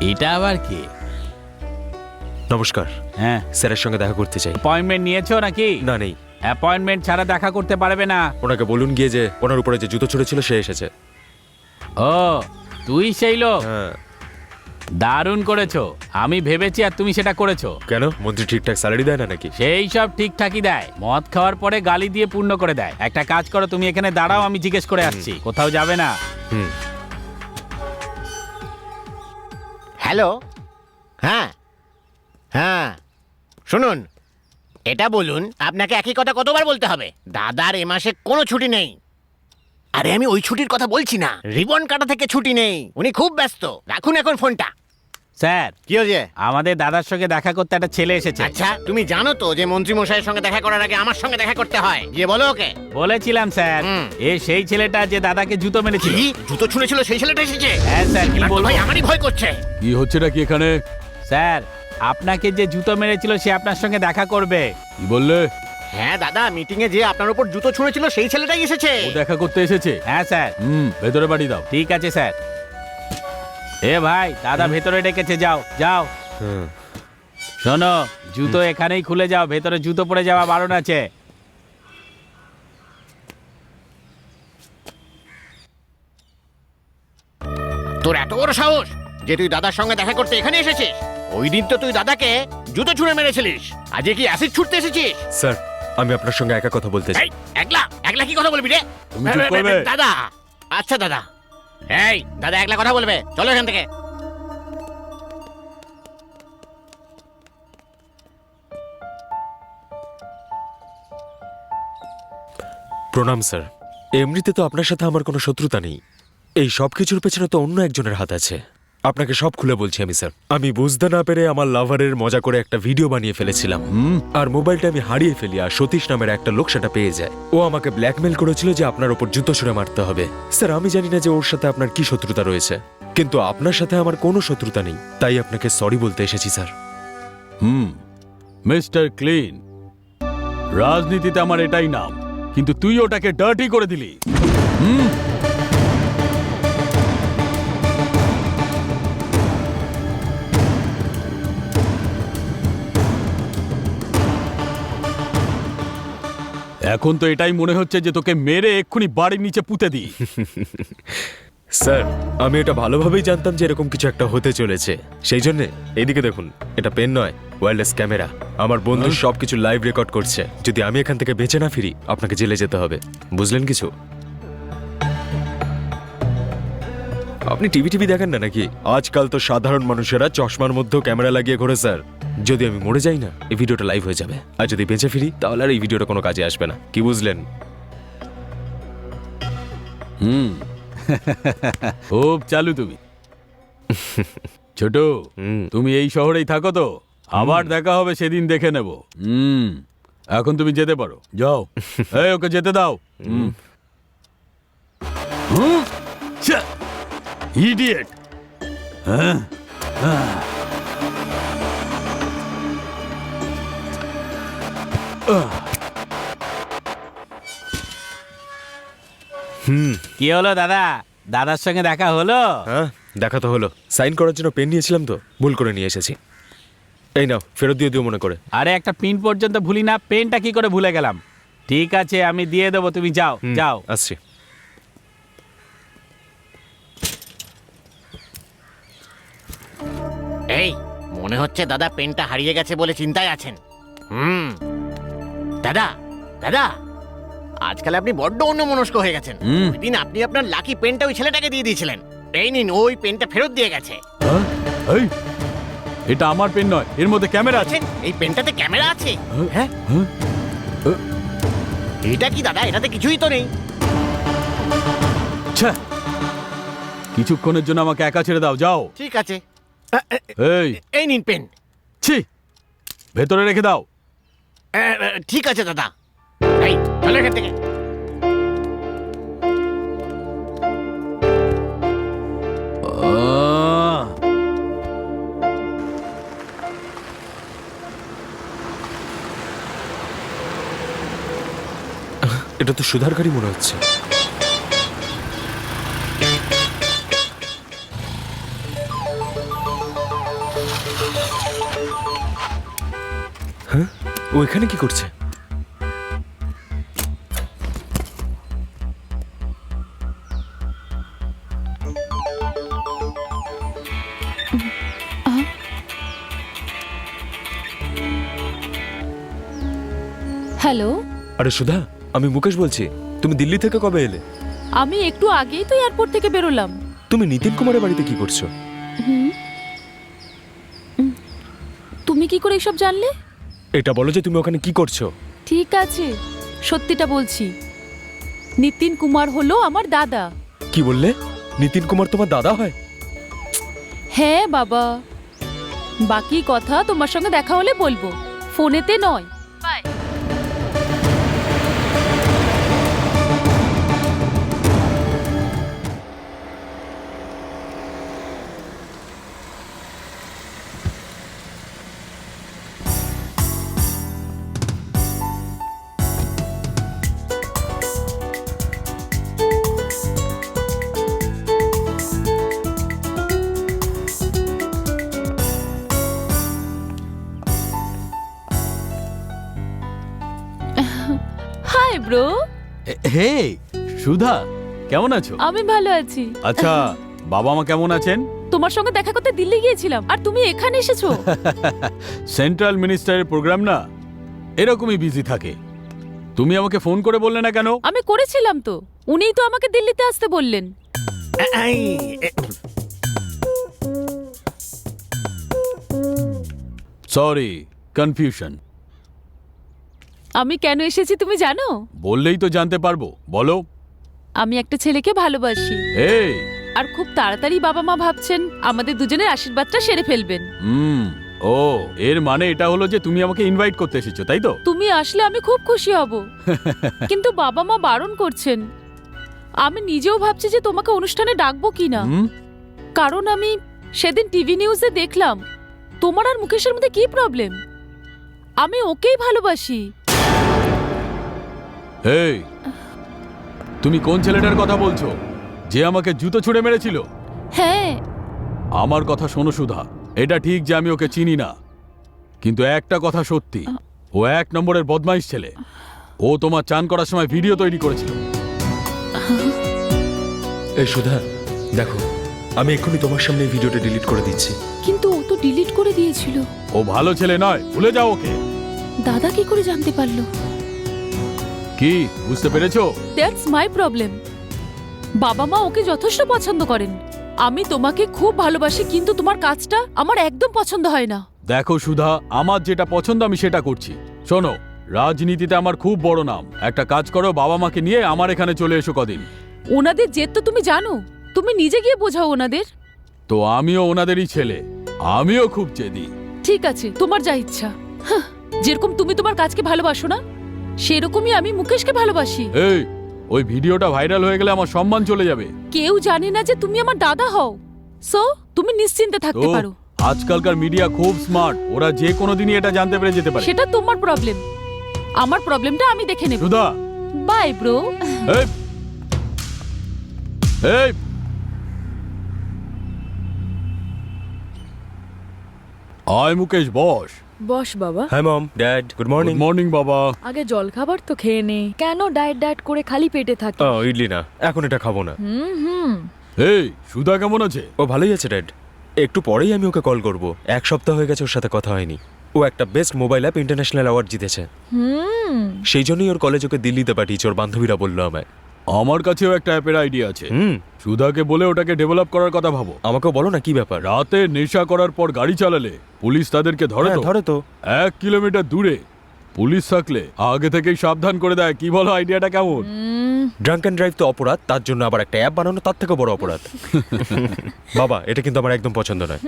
এটা আবার কি? নমস্কার। হ্যাঁ, স্যারের সঙ্গে দেখা করতে চাই। অ্যাপয়েন্টমেন্ট নিয়েছো নাকি? না, নেই। অ্যাপয়েন্টমেন্ট ছাড়া দেখা করতে পারবে না। ওনাকে বলুন গিয়ে যে ওনার উপরে যে জুতো ছুঁড়েছিল সে এসেছে। ও, তুই সেই লোক? হ্যাঁ। দারুণ করেছো। আমি ভেবেছি আর তুমি সেটা করেছো। কেন, মন্ত্রী ঠিকঠাক স্যালারি দেয় না নাকি? সেই সব ঠিকঠাকই দেয়, মদ খাওয়ার পরে গালি দিয়ে পূর্ণ করে দেয়। একটা কাজ করো, তুমি এখানে দাঁড়াও, আমি জিজ্ঞেস করে আসছি। কোথাও যাবে না। হুম। হ্যালো। হ্যাঁ হ্যাঁ, শুনুন, এটা বলুন, আপনাকে একই কথা কতবার বলতে হবে? দাদার এ মাসে কোনো ছুটি নেই। আরে আমি ওই ছুটির কথা বলছি না, রিবন কাটা থেকে ছুটি নেই। উনি খুব ব্যস্ত। রাখুন এখন ফোনটা। স্যার, কি হয়েছে? আমাদের দাদার সঙ্গে দেখা করতে একটা ছেলে এসেছে। আচ্ছা, তুমি জানো তো যে মন্ত্রী মশাইয়ের সঙ্গে দেখা করার আগে আমার সঙ্গে দেখা করতে হয়। গিয়ে বলো ওকে। বলেছিলাম স্যার, এ সেই ছেলেটা যে দাদাকে জুতো মেরেছিল। কি জুতো ছুঁড়েছিল সেই ছেলেটা এসেছে? হ্যাঁ স্যার, কি এবার তো বলবো? ভাই আমারই ভয় করছে। কি হচ্ছে নাকি এখানে? স্যার, আপনাকে যে জুতো মেরেছিল সে আপনার সঙ্গে দেখা করবে। কি বললে? হ্যাঁ দাদা, মিটিং এ যে আপনার উপর জুতো ছুঁড়েছিল সেই ছেলেটাই এসেছে। দেখা করতে এসেছে? হ্যাঁ স্যার। ভেতরে বাড়ি দাও। ঠিক আছে স্যার। এ ভাই, দাদা ভেতরে ডেকেছে, যাও যাও। হুম। শোনো, জুতো এখানেই খুলে যাও, ভেতরে জুতো পরে যাওয়া বারণ আছে। তোর এত বড় সাহস যে তুই দাদার সঙ্গে দেখা করতে এখানে এসেছিস? ওই দিন তো তুই দাদাকে জুতো ছুঁড়ে মেরেছিলিস, আজকে কি অ্যাসিড ছুটতে এসেছিস? স্যার, আমি আপনার সঙ্গে একা কথা বলতে চাই। এই একলা একলা কি কথা বলবি রে? তুমি চুপ করবে? দাদা, আচ্ছা দাদা। এই দাদা একলা কথা বলবে, চলো এখান থেকে। প্রণাম স্যার। এমনিতে তো আপনার সাথে আমার কোনো শত্রুতা নেই। এই সব কিছুর পেছনে তো অন্য একজনের হাত আছে। আপনাকে সব খুলে বলছি আমি স্যার। আমি বুঝতে না পেরে আমার লাভারের মজা করে একটা ভিডিও বানিয়ে ফেলেছিলাম, আর মোবাইলটা আমি হারিয়ে ফেলি, আর সতীশ নামের একটা লোক সেটা পেয়ে যায়। ও আমাকে ব্ল্যাকমেল করেছিল যে আপনার ওপর জুতো ছুঁড়ে মারতে হবে। স্যার, আমি জানি না যে ওর সাথে আপনার কি শত্রুতা রয়েছে, কিন্তু আপনার সাথে আমার কোনো শত্রুতা নেই, তাই আপনাকে সরি বলতে এসেছি স্যার। মিস্টার ক্লিন, রাজনীতিতে আমার এটাই নাম, কিন্তু তুই ওটাকে ডার্টি করে দিলি। এখন তো এটাই মনে হচ্ছে যে তোকে মেরে এক্ষুনি বাড়ির নিচে পুঁতে দিই। স্যার, আমি এটা ভালোভাবেই জানতাম যে এরকম কিছু একটা হতে চলেছে, সেই জন্য এইদিকে দেখুন, এটা পেন নয়, ওয়্যারলেস ক্যামেরা। আমার বন্ধু সবকিছু লাইভ রেকর্ড করছে। যদি আমি এখান থেকে বেঁচে না ফিরি, আপনাকে জেলে যেতে হবে, বুঝলেন কিছু? আপনি টিভি দেখেন না নাকি? আজকাল তো সাধারণ মানুষেরা চশমার মধ্যেও ক্যামেরা লাগিয়ে ঘোরে স্যার। যদি আমি মরে যাই না, এই ভিডিওটা লাইভ হয়ে যাবে, আর যদি বেঁচে ফিরি তাহলে আর এই ভিডিওটা কোনো কাজে আসবে না, কি বুঝলেন? খুব চালু তুমি। ছোট, তুমি এই শহরেই থাকো তো? আবার দেখা হবে সেদিন, দেখে নেব। এখন তুমি যেতে পারো, যাও। এই, ওকে যেতে দাও। ইডিয়েট। কি হলো দাদা? দাদার সঙ্গে দেখা হলো? হ্যাঁ, দেখা তো হলো। সাইন করার জন্য পেন নিয়েছিলাম তো ভুল করে নিয়ে এসেছি। এই নাও, ফেরত দিয়ে দিও মনে করে। আরে, একটা পিন পর্যন্ত ভুলি না, পেনটা কি করে ভুলে গেলাম? ঠিক আছে, আমি দিয়ে দেবো, তুমি যাও যাও। আসছি। এই মনে হচ্ছে দাদা পেনটা হারিয়ে গেছে বলে চিন্তায় আছেন। দাদা দাদা, আজকাল আপনি বড্ড অন্যমনস্ক হয়ে গেছেন। দিন আপনি আপনার লাকি পেনটা ওই ছেলেটাকে দিয়ে দিয়েছিলেন। এই নিন, ওই পেনটা ফেরত দিয়ে গেছে। এই, এটা আমার পেন নয়, এর মধ্যে ক্যামেরা আছে। এই পেনটাতে ক্যামেরা আছে? হ্যাঁ, এটা কি দাদা? এটাতে কিছুই তো নেই। ছ্যা, কিছুক্ষণের জন্য আমাকে একা ছেড়ে দাও, যাও। ঠিক আছে, এই, এই নিন পেন। ছি, ভেতরে রেখে দাও। ঠিক আছে দাদা। এই চলো এখান থেকে। এটা তো সুধার গাড়ি মনে হচ্ছে। এখানে কি করছে? হ্যালো, আরে সুধা, আমি মুকেশ বলছি। তুমি দিল্লি থেকে কবে এলে? আমি একটু আগেই তো এয়ারপোর্ট থেকে বেরোলাম। তুমি নিতিন কুমারের বাড়িতে কি করছো? তুমি কি করে এসব জানলে? এটা বলো যে তুমি ওখানে কি করছো। ঠিক আছে, সত্যিটা বলছি। নিতিন কুমার হলো আমার দাদা। কি বললে? নিতিন কুমার তোমার দাদা হয়? হ্যাঁ বাবা, বাকি কথা তোমার সঙ্গে দেখা হলে বলবো, ফোনেতে নয়। Bye. Hi bro. Hey Sudha, কেমন আছো? আমি ভালো আছি। আচ্ছা, বাবা মা কেমন আছেন? তোমার সঙ্গে দেখা করতে দিল্লি গিয়েছিলাম, আর তুমি এখানে এসেছো। সেন্ট্রাল মিনিস্টারের প্রোগ্রাম না, এরকমই বিজি থাকে। তুমি আমাকে ফোন করে বললে না কেন? আমি করেছিলাম তো, উনিই তো আমাকে দিল্লিতে আসতে বললেন। Sorry, confusion. আমি কেন এসেছি তুমি জানো? বললেই তো জানতে পারবো, বলো। আমি একটা ছেলেকে ভালোবাসি, এই আর খুব তাড়াতাড়ি বাবা মা ভাবছেন আমাদের দুজনের আশীর্বাদটা সেরে ফেলবেন। ও, এর মানে এটা হলো যে তুমি আমাকে ইনভাইট করতে এসেছো, তাই তো? তুমি আসলে আমি খুব খুশি হব, কিন্তু বাবা মা বারণ করছেন। আমি নিজেও ভাবছি যে তোমাকে অনুষ্ঠানে ডাকবো কিনা, কারণ আমি সেদিন টিভি নিউজে দেখলাম তোমার আর মুকেশের মধ্যে কি প্রবলেম। আমি ওকেই ভালোবাসি। এই, তুমি কোন ছেলেটার কথা বলছো যে আমাকে জুতো ছুঁড়ে মেরেছিল? হ্যাঁ, আমার কথা শোনো সুধা, এটা ঠিক যে আমি ওকে চিনি না, কিন্তু একটা কথা সত্যি, ও 1 নম্বরের বদমাইশ ছেলে। ও তোমার চান করার সময় ভিডিও তৈরি করেছিল। এই সুধা, দেখো, আমি এক্ষুনি তোমার সামনে এই ভিডিওটা ডিলিট করে দিচ্ছি। কিন্তু ও তো ডিলিট করে দিয়েছিল। ও ভালো ছেলে নয়, ভুলে যাও ওকে। দাদা কি করে জানতে পারলো? কি বুঝতে পেরেছো? That's my problem. বাবা মা ওকে যথেষ্ট পছন্দ করেন। আমি তোমাকে খুব ভালোবাসি, কিন্তু তোমার কাজটা আমার একদম পছন্দ হয় না। দেখো সুধা, আমার যেটা পছন্দ আমি সেটা করছি। শোনো, রাজনীতিতে আমার খুব বড় নাম। একটা কাজ করো, বাবা মাকে নিয়ে আমার এখানে চলে এসো কদিন। ওনাদের জেদ তো তুমি জানো, তুমি নিজে গিয়ে বোঝাও ওনাদের। তো আমিও ওনাদেরই ছেলে, আমিও খুব জেদি। ঠিক আছে, তোমার যা ইচ্ছা। হাহ, যেরকম তুমি তোমার কাজকে ভালোবাসো না, সেরকমই আমি মুকেশকে ভালোবাসি। এই, ওই ভিডিওটা ভাইরাল হয়ে গেলে আমার সম্মান চলে যাবে। কেউ জানে না যে তুমি আমার দাদা হও, সো তুমি নিশ্চিন্তে থাকতে তো পারো। আজকালকার মিডিয়া খুব স্মার্ট, ওরা যে কোনো দিনই এটা জানতে পেরে যেতে পারে। সেটা তোমার প্রবলেম, আমার প্রবলেমটা আমি দেখে নেব। Sudha, bye bro. এই এই আয় মুকেশ, বস। বস বাবা। হ্যাঁ mom, dad, good morning. Good morning বাবা। আগে জল খাবার তো খেয়ে নে, কেন ডায়েট ডায়েট করে খালি পেটে থাকি? ইডলি না, এখন এটা খাবো না। হুম। এই, সুধা কেমন আছে? ও ভালোই আছে ড্যাড। একটু পরেই আমি ওকে কল করব। 1 সপ্তাহ হয়ে গেছে ওর সাথে কথা হয়নি। ও একটা best mobile app international award জিতেছে। সেই জন্যই ওর কলেজ ওকে দিল্লিতে পাঠিয়েছে, ওর বান্ধবীরা বললো আমায়। আমার কাছেও একটা অ্যাপের আইডিয়া আছে। সুধাকে বলে ওটাকে ডেভেলপ করার কথা ভাবো। আমাকেও বলো না কি ব্যাপার। রাতে নেশা করার পর গাড়ি চালালে পুলিশ তাদেরকে ধরে তো। ধরে তো। 1 কিলোমিটার দূরে পুলিশ থাকলে আগে থেকেই সাবধান করে দেয়। কি বলো, আইডিয়াটা কেমন? ড্রাঙ্ক অ্যান্ড ড্রাইভ তো অপরাধ, তার জন্য আবার একটা অ্যাপ বানানো তার থেকে বড় অপরাধ। বাবা, এটা কিন্তু আমার একদম পছন্দ নয়।